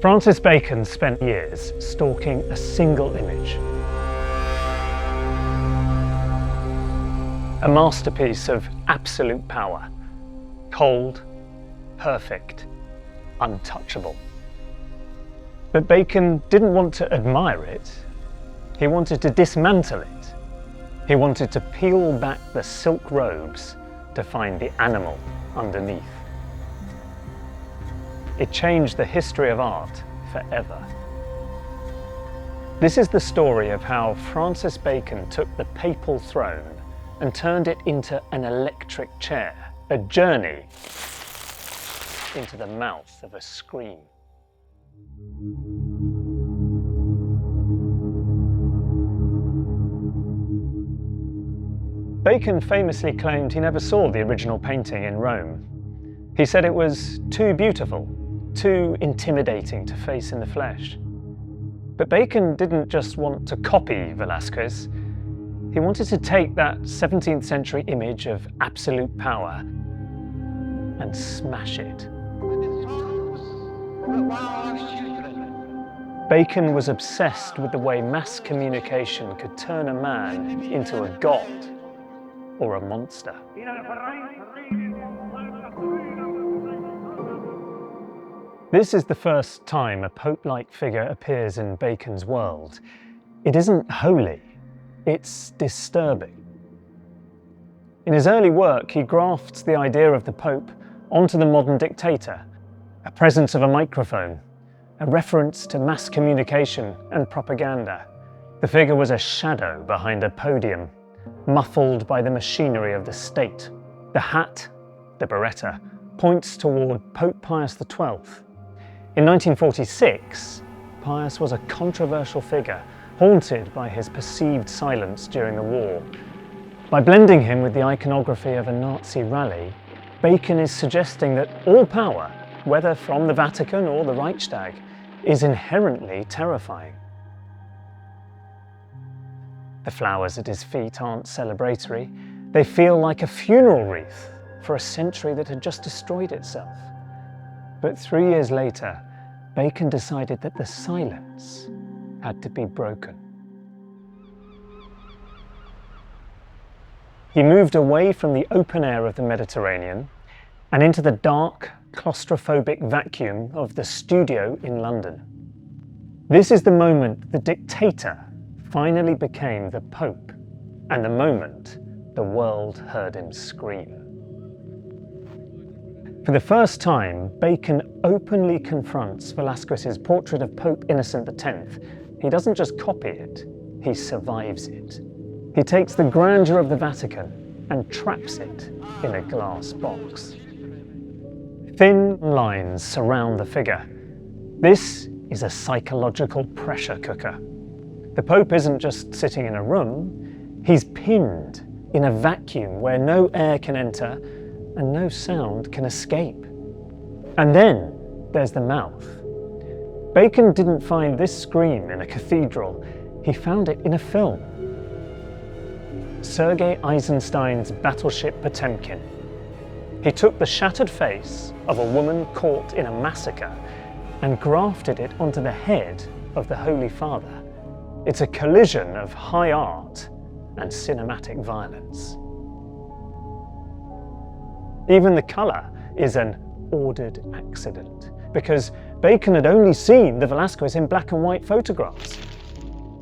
Francis Bacon spent years stalking a single image. A masterpiece of absolute power, cold, perfect, untouchable. But Bacon didn't want to admire it, he wanted to dismantle it. He wanted to peel back the silk robes to find the animal underneath. It changed the history of art forever. This is the story of how Francis Bacon took the papal throne and turned it into an electric chair, a journey into the mouth of a scream. Bacon famously claimed he never saw the original painting in Rome. He said it was too beautiful, too intimidating to face in the flesh. But Bacon didn't just want to copy Velázquez. He wanted to take that 17th century image of absolute power and smash it. Bacon was obsessed with the way mass communication could turn a man into a god or a monster. This is the first time a pope-like figure appears in Bacon's world. It isn't holy, it's disturbing. In his early work, he grafts the idea of the Pope onto the modern dictator, a presence of a microphone, a reference to mass communication and propaganda. The figure was a shadow behind a podium, muffled by the machinery of the state. The hat, the biretta, points toward Pope Pius XII. In 1946, Pius was a controversial figure, haunted by his perceived silence during the war. By blending him with the iconography of a Nazi rally, Bacon is suggesting that all power, whether from the Vatican or the Reichstag, is inherently terrifying. The flowers at his feet aren't celebratory. They feel like a funeral wreath for a century that had just destroyed itself. But 3 years later, Bacon decided that the silence had to be broken. He moved away from the open air of the Mediterranean and into the dark, claustrophobic vacuum of the studio in London. This is the moment the Dictator finally became the Pope, and the moment the world heard him scream. For the first time, Bacon openly confronts Velázquez's portrait of Pope Innocent X. He doesn't just copy it, he survives it. He takes the grandeur of the Vatican and traps it in a glass box. Thin lines surround the figure. This is a psychological pressure cooker. The Pope isn't just sitting in a room, he's pinned in a vacuum where no air can enter and no sound can escape. And then there's the mouth. Bacon didn't find this scream in a cathedral, he found it in a film. Sergei Eisenstein's battleship Potemkin. He took the shattered face of a woman caught in a massacre and grafted it onto the head of the Holy Father. It's a collision of high art and cinematic violence. Even the colour is an ordered accident, because Bacon had only seen the Velázquez in black and white photographs.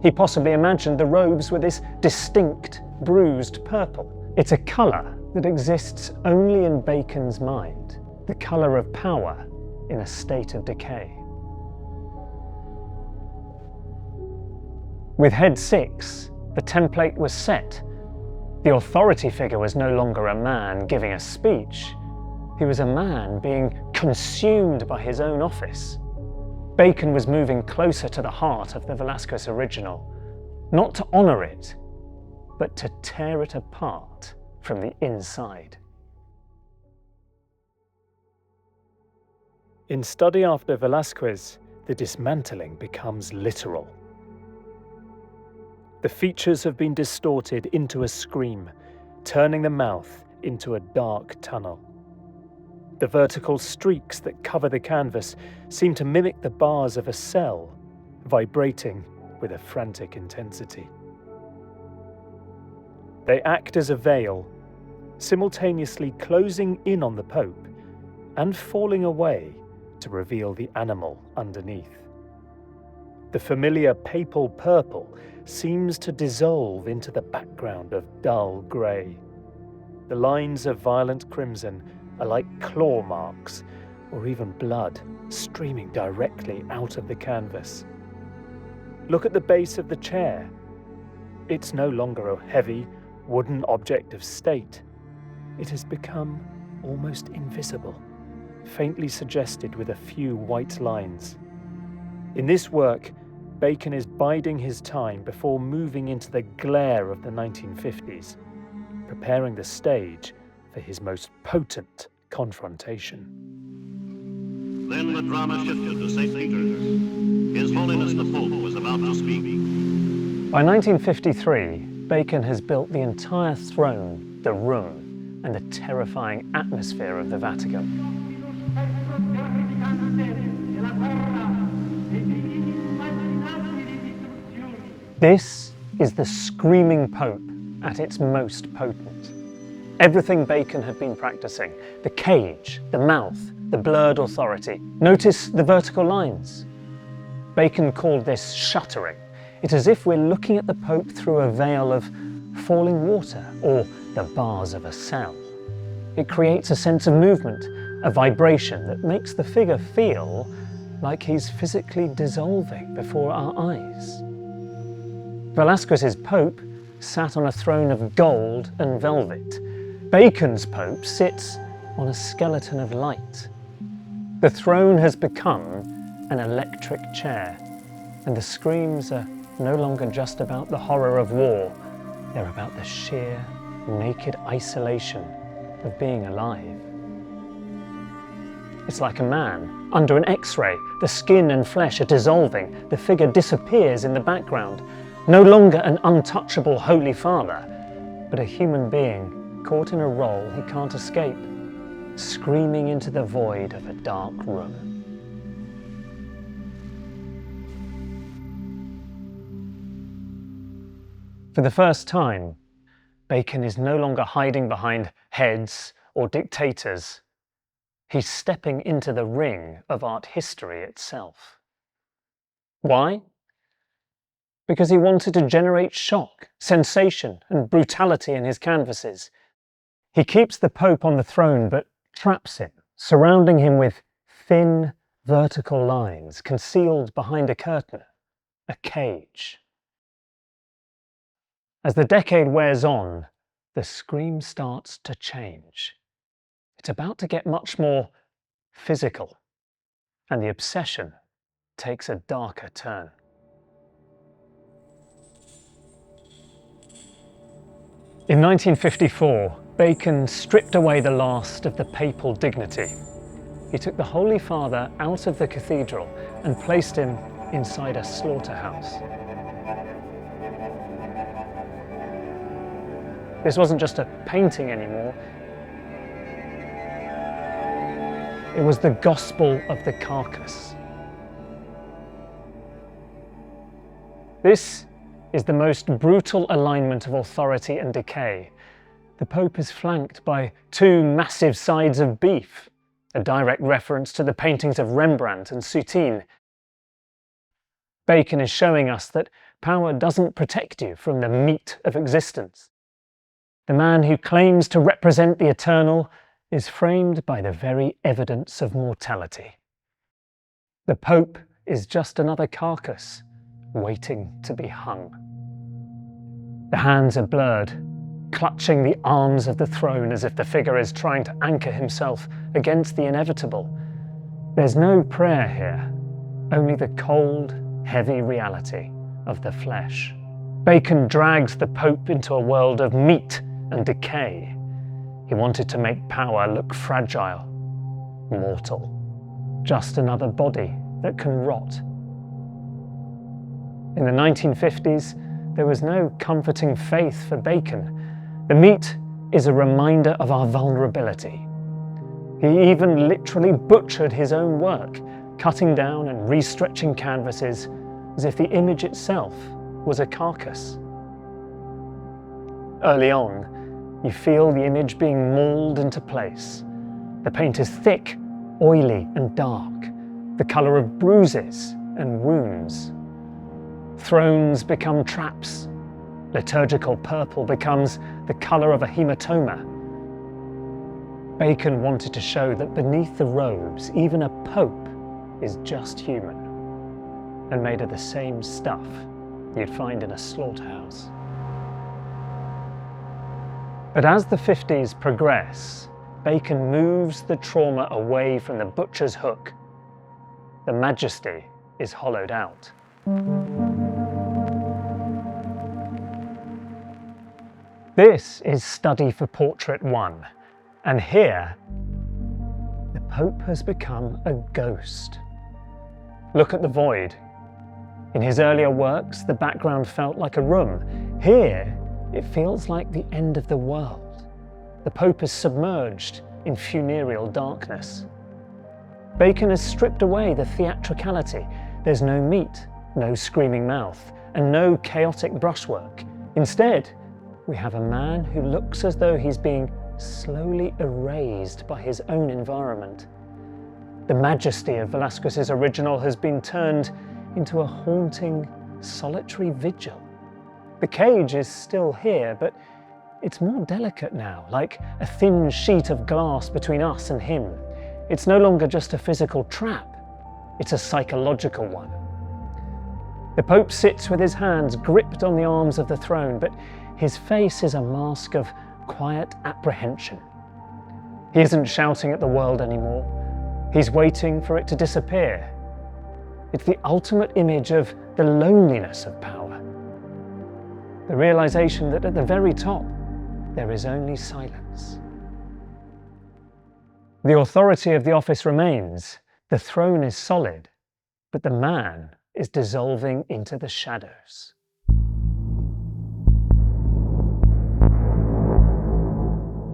He possibly imagined the robes with this distinct, bruised purple. It's a colour that exists only in Bacon's mind, the colour of power in a state of decay. With head 6, the template was set. The authority figure was no longer a man giving a speech. He was a man being consumed by his own office. Bacon was moving closer to the heart of the Velázquez original, not to honour it, but to tear it apart from the inside. In study after Velázquez, the dismantling becomes literal. The features have been distorted into a scream, turning the mouth into a dark tunnel. The vertical streaks that cover the canvas seem to mimic the bars of a cell, vibrating with a frantic intensity. They act as a veil, simultaneously closing in on the Pope and falling away to reveal the animal underneath. The familiar papal purple seems to dissolve into the background of dull grey. The lines of violent crimson are like claw marks or even blood streaming directly out of the canvas. Look at the base of the chair. It's no longer a heavy, wooden object of state. It has become almost invisible, faintly suggested with a few white lines. In this work, Bacon is biding his time before moving into the glare of the 1950s, preparing the stage for his most potent confrontation. Then the drama shifted to St. Peter's. His Holiness the Pope was about to speak. By 1953, Bacon has built the entire throne, the room, and the terrifying atmosphere of the Vatican. This is the screaming Pope at its most potent. Everything Bacon had been practicing, the cage, the mouth, the blurred authority. Notice the vertical lines. Bacon called this shuttering. It's as if we're looking at the Pope through a veil of falling water or the bars of a cell. It creates a sense of movement, a vibration that makes the figure feel like he's physically dissolving before our eyes. Velázquez's Pope sat on a throne of gold and velvet. Bacon's Pope sits on a skeleton of light. The throne has become an electric chair, and the screams are no longer just about the horror of war. They're about the sheer, naked isolation of being alive. It's like a man under an X-ray. The skin and flesh are dissolving. The figure disappears in the background. No longer an untouchable Holy Father, but a human being caught in a role he can't escape, screaming into the void of a dark room. For the first time, Bacon is no longer hiding behind heads or dictators. He's stepping into the ring of art history itself. Why? Because he wanted to generate shock, sensation, and brutality in his canvases. He keeps the Pope on the throne, but traps him, surrounding him with thin, vertical lines, concealed behind a curtain, a cage. As the decade wears on, the scream starts to change. It's about to get much more physical, and the obsession takes a darker turn. In 1954, Bacon stripped away the last of the papal dignity. He took the Holy Father out of the cathedral and placed him inside a slaughterhouse. This wasn't just a painting anymore. It was the gospel of the carcass. This is the most brutal alignment of authority and decay. The Pope is flanked by two massive sides of beef, a direct reference to the paintings of Rembrandt and Soutine. Bacon is showing us that power doesn't protect you from the meat of existence. The man who claims to represent the eternal is framed by the very evidence of mortality. The Pope is just another carcass, waiting to be hung. The hands are blurred, clutching the arms of the throne as if the figure is trying to anchor himself against the inevitable. There's no prayer here, only the cold, heavy reality of the flesh. Bacon dragged the Pope into a world of meat and decay. He wanted to make power look fragile, mortal, just another body that can rot. In the 1950s, there was no comforting faith for Bacon. The meat is a reminder of our vulnerability. He even literally butchered his own work, cutting down and restretching canvases as if the image itself was a carcass. Early on, you feel the image being mauled into place. The paint is thick, oily and dark, the colour of bruises and wounds. Thrones become traps. Liturgical purple becomes the colour of a hematoma. Bacon wanted to show that beneath the robes, even a pope is just human and made of the same stuff you'd find in a slaughterhouse. But as the 50s progress, Bacon moves the trauma away from the butcher's hook. The majesty is hollowed out. This is Study for Portrait 1, and here, the Pope has become a ghost. Look at the void. In his earlier works, the background felt like a room. Here, it feels like the end of the world. The Pope is submerged in funereal darkness. Bacon has stripped away the theatricality. There's no meat, no screaming mouth, and no chaotic brushwork. Instead, we have a man who looks as though he's being slowly erased by his own environment. The majesty of Velázquez's original has been turned into a haunting, solitary vigil. The cage is still here, but it's more delicate now, like a thin sheet of glass between us and him. It's no longer just a physical trap, it's a psychological one. The Pope sits with his hands gripped on the arms of the throne, but his face is a mask of quiet apprehension. He isn't shouting at the world anymore. He's waiting for it to disappear. It's the ultimate image of the loneliness of power. The realization that at the very top, there is only silence. The authority of the office remains. The throne is solid, but the man is dissolving into the shadows.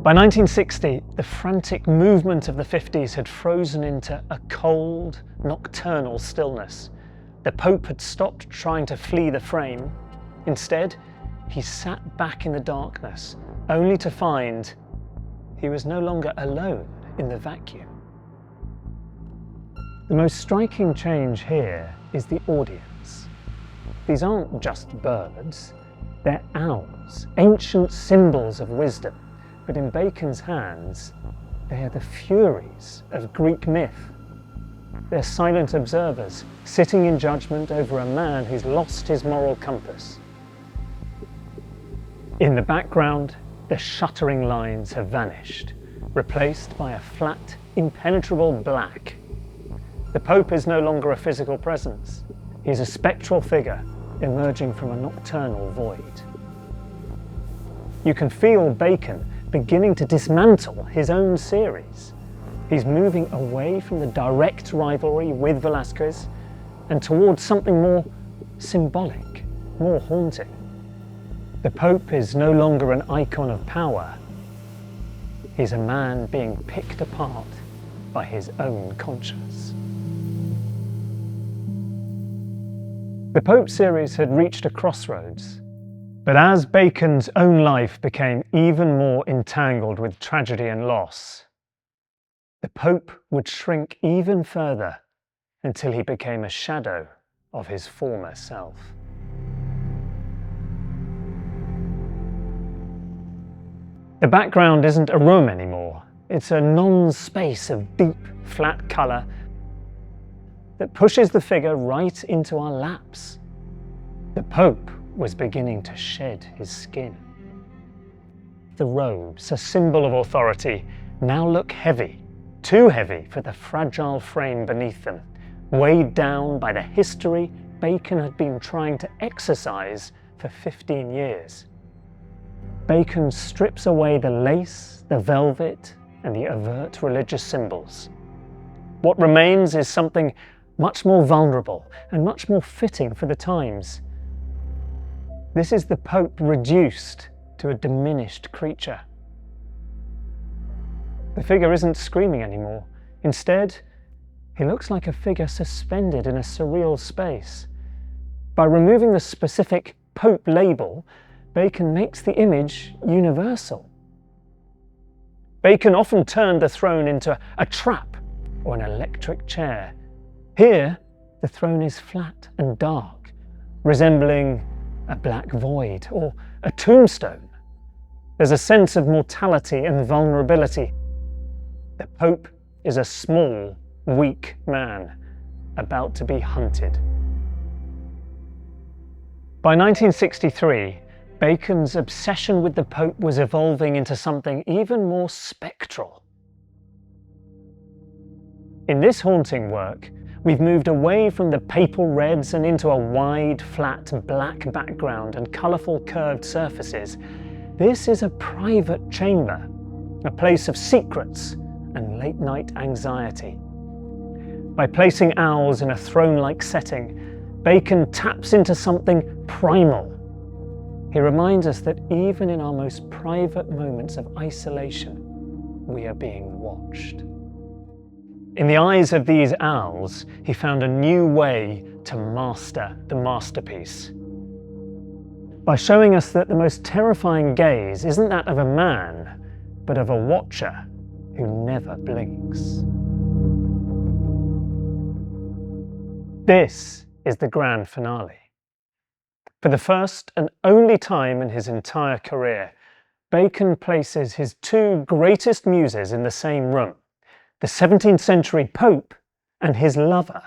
By 1960, the frantic movement of the 50s had frozen into a cold, nocturnal stillness. The Pope had stopped trying to flee the frame. Instead, he sat back in the darkness, only to find he was no longer alone in the vacuum. The most striking change here is the audience. These aren't just birds, they're owls, ancient symbols of wisdom. But in Bacon's hands, they are the furies of Greek myth. They're silent observers, sitting in judgment over a man who's lost his moral compass. In the background, the shuttering lines have vanished, replaced by a flat, impenetrable black. The Pope is no longer a physical presence. He's a spectral figure emerging from a nocturnal void. You can feel Bacon beginning to dismantle his own series. He's moving away from the direct rivalry with Velázquez and towards something more symbolic, more haunting. The Pope is no longer an icon of power. He's a man being picked apart by his own conscience. The Pope series had reached a crossroads. But as Bacon's own life became even more entangled with tragedy and loss, the Pope would shrink even further until he became a shadow of his former self. The background isn't a room anymore. It's a non-space of deep, flat colour that pushes the figure right into our laps. The Pope was beginning to shed his skin. The robes, a symbol of authority, now look heavy, too heavy for the fragile frame beneath them, weighed down by the history Bacon had been trying to exercise for 15 years. Bacon strips away the lace, the velvet, and the overt religious symbols. What remains is something much more vulnerable and much more fitting for the times. This is the Pope reduced to a diminished creature. The figure isn't screaming anymore. Instead, he looks like a figure suspended in a surreal space. By removing the specific Pope label, Bacon makes the image universal. Bacon often turned the throne into a trap or an electric chair. Here, the throne is flat and dark, resembling a black void or a tombstone. There's a sense of mortality and vulnerability. The Pope is a small, weak man about to be hunted. By 1963, Bacon's obsession with the Pope was evolving into something even more spectral. In this haunting work, we've moved away from the papal reds and into a wide, flat, black background and colourful curved surfaces. This is a private chamber, a place of secrets and late-night anxiety. By placing owls in a throne-like setting, Bacon taps into something primal. He reminds us that even in our most private moments of isolation, we are being watched. In the eyes of these owls, he found a new way to master the masterpiece. By showing us that the most terrifying gaze isn't that of a man, but of a watcher who never blinks. This is the grand finale. For the first and only time in his entire career, Bacon places his two greatest muses in the same room, the 17th century Pope and his lover,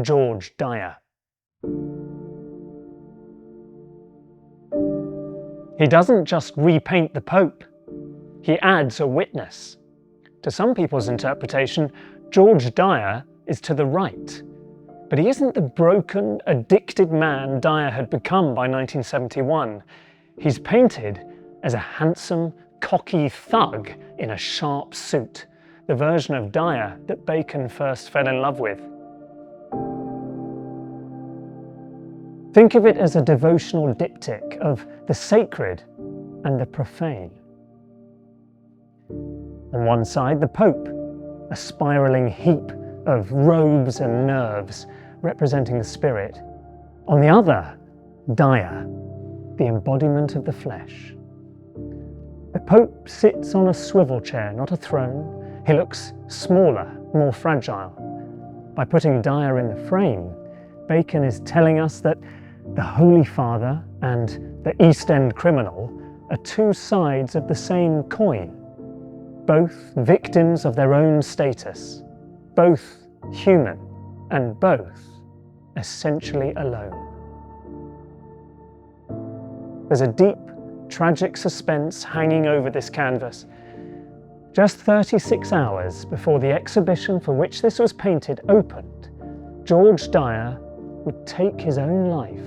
George Dyer. He doesn't just repaint the Pope, he adds a witness. To some people's interpretation, George Dyer is to the right, but he isn't the broken, addicted man Dyer had become by 1971. He's painted as a handsome, cocky thug in a sharp suit, the version of Dyer that Bacon first fell in love with. Think of it as a devotional diptych of the sacred and the profane. On one side, the Pope, a spiralling heap of robes and nerves representing the spirit. On the other, Dyer, the embodiment of the flesh. The Pope sits on a swivel chair, not a throne. He looks smaller, more fragile. By putting Dyer in the frame, Bacon is telling us that the Holy Father and the East End criminal are two sides of the same coin, both victims of their own status, both human, and both essentially alone. There's a deep, tragic suspense hanging over this canvas. Just 36 hours before the exhibition for which this was painted opened, George Dyer would take his own life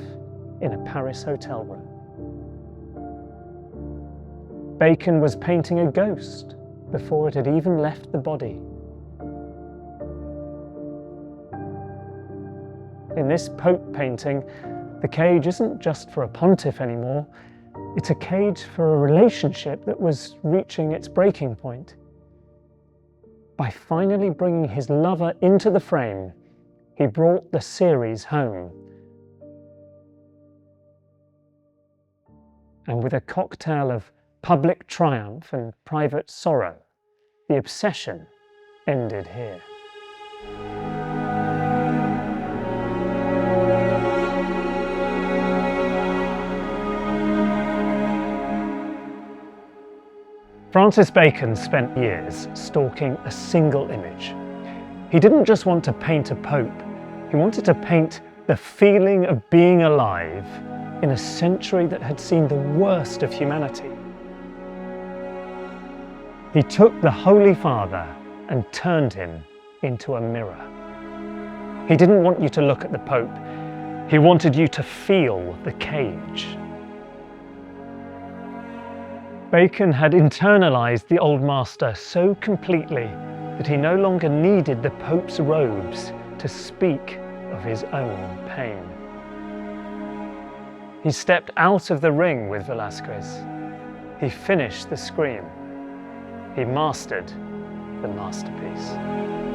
in a Paris hotel room. Bacon was painting a ghost before it had even left the body. In this Pope painting, the cage isn't just for a pontiff anymore, it's a cage for a relationship that was reaching its breaking point. By finally bringing his lover into the frame, he brought the series home. And with a cocktail of public triumph and private sorrow, the obsession ended here. Francis Bacon spent years stalking a single image. He didn't just want to paint a pope, he wanted to paint the feeling of being alive in a century that had seen the worst of humanity. He took the Holy Father and turned him into a mirror. He didn't want you to look at the Pope, he wanted you to feel the cage. Bacon had internalized the Old Master so completely that he no longer needed the Pope's robes to speak of his own pain. He stepped out of the ring with Velázquez. He finished the scream. He mastered the masterpiece.